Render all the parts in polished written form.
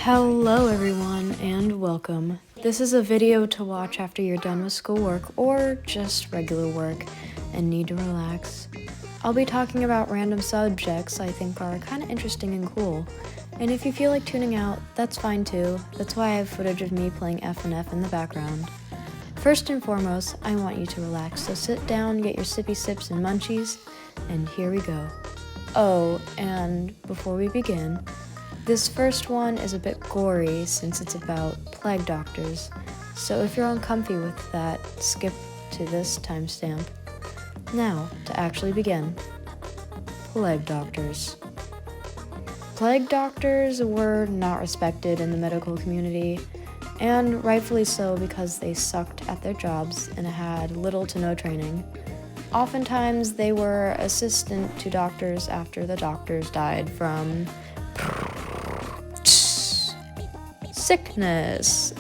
Hello everyone and welcome. This is a video to watch after you're done with schoolwork or just regular work and need to relax. I'll be talking about random subjects I think are kind of interesting and cool. And if you feel like tuning out, that's fine too. That's why I have footage of me playing F and F in the background. First and foremost, I want you to relax, so sit down, get your sippy sips and munchies, and here we go. Oh, and before we begin, this first one is a bit gory since it's about plague doctors, so if you're uncomfy with that, skip to this timestamp. Now, to actually begin. Plague doctors. Plague doctors were not respected in the medical community, and rightfully so because they sucked at their jobs and had little to no training. Oftentimes, they were assistant to doctors after the doctors died from sickness.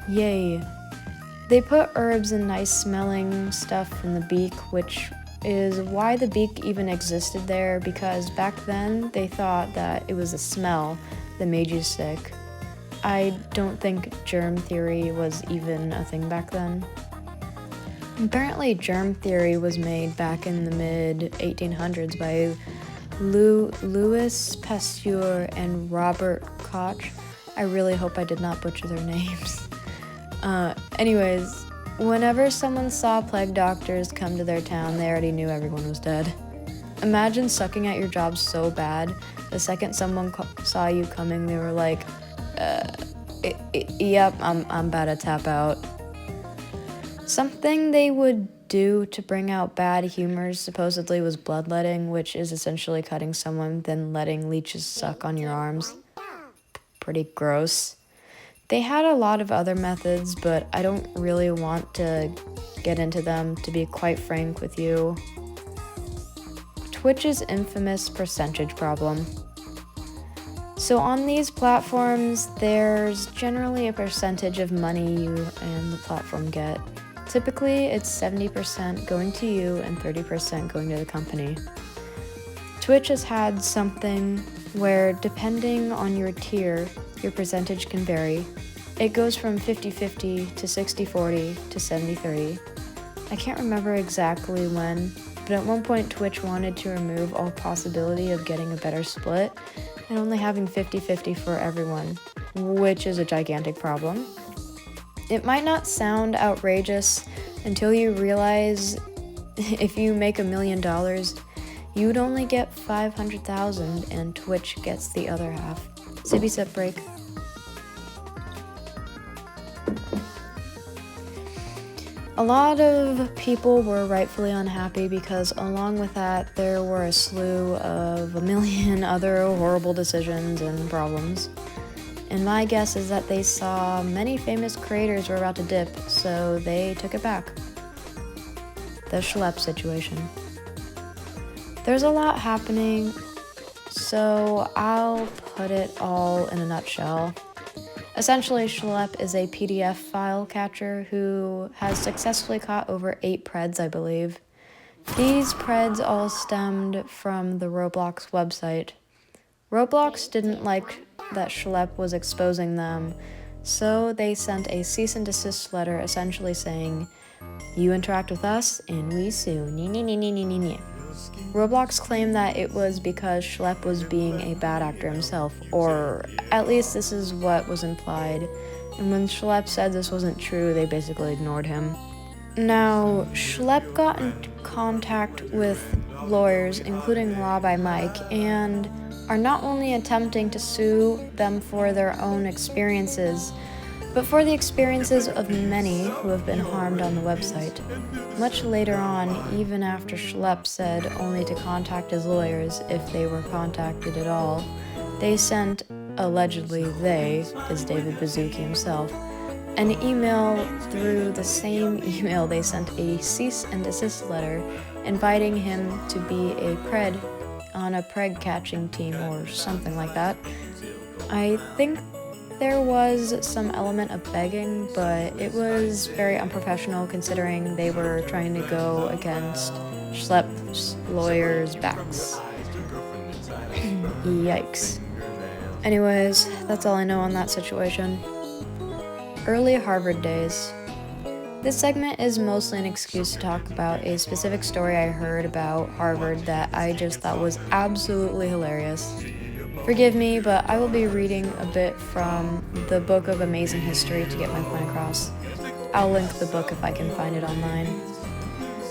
Yay. They put herbs and nice smelling stuff in the beak, which is why the beak even existed there, because back then they thought that it was the smell that made you sick. I don't think germ theory was even a thing back then. Apparently germ theory was made back in the mid-1800s by Louis Pasteur and Robert Koch. I really hope I did not butcher their names. Anyways, whenever someone saw plague doctors come to their town, they already knew everyone was dead. Imagine sucking at your job so bad, the second someone saw you coming, they were like, yep, I'm about to tap out. Something they would do to bring out bad humors supposedly was bloodletting, which is essentially cutting someone, then letting leeches suck on your arms. Pretty gross. They had a lot of other methods, but I don't really want to get into them, to be quite frank with you. Twitch's infamous percentage problem. So on these platforms, there's generally a percentage of money you and the platform get. Typically, it's 70% going to you and 30% going to the company. Twitch has had something where, depending on your tier, your percentage can vary. It goes from 50-50 to 60-40 to 70-30. I can't remember exactly when, but at one point Twitch wanted to remove all possibility of getting a better split and only having 50-50 for everyone, which is a gigantic problem. It might not sound outrageous until you realize if you make $1 million, you'd only get 500,000 and Twitch gets the other half. Sippy sip break. A lot of people were rightfully unhappy because along with that, there were a slew of a million other horrible decisions and problems. And my guess is that they saw many famous creators were about to dip, so they took it back. The schlep situation. There's a lot happening, so I'll put it all in a nutshell. Essentially, Schlep is a PDF file catcher who has successfully caught over 8 preds, I believe. These preds all stemmed from the Roblox website. Roblox didn't like that Schlep was exposing them, so they sent a cease and desist letter essentially saying, "You interact with us and we sue. Roblox claimed that it was because Schlep was being a bad actor himself, or at least this is what was implied, and when Schlep said this wasn't true, they basically ignored him. Now, Schlep got in contact with lawyers, including Law by Mike, and are not only attempting to sue them for their own experiences, but for the experiences of many who have been harmed on the website. Much later on, even after Schlep said only to contact his lawyers if they were contacted at all, they sent, allegedly they, is David Baszucki himself, an email through the same email they sent a cease and desist letter inviting him to be a pred on a preg catching team or something like that. I think there was some element of begging, but it was very unprofessional considering they were trying to go against Schlepp's lawyers' backs. Yikes. Anyways, that's all I know on that situation. Early Harvard days. This segment is mostly an excuse to talk about a specific story I heard about Harvard that I just thought was absolutely hilarious. Forgive me, but I will be reading a bit from the Book of Amazing History to get my point across. I'll link the book if I can find it online.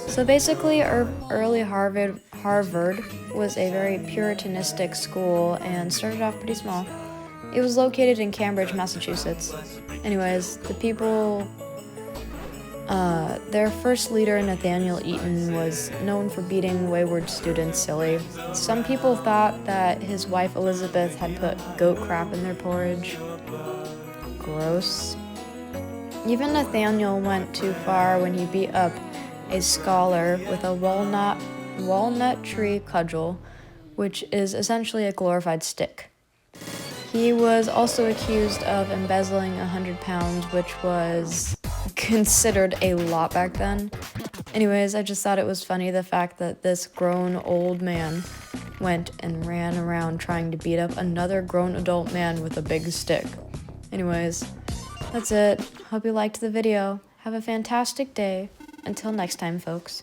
So basically, early Harvard was a very puritanistic school and started off pretty small. It was located in Cambridge, Massachusetts. Anyways, the people, their first leader, Nathaniel Eaton, was known for beating wayward students silly. Some people thought that his wife Elizabeth had put goat crap in their porridge. Gross. Even Nathaniel went too far when he beat up a scholar with a walnut tree cudgel, which is essentially a glorified stick. He was also accused of embezzling 100 pounds, which was considered a lot back then. Anyways, I just thought it was funny the fact that this grown old man went and ran around trying to beat up another grown adult man with a big stick. Anyways, that's it. Hope you liked the video. Have a fantastic day. Until next time, folks.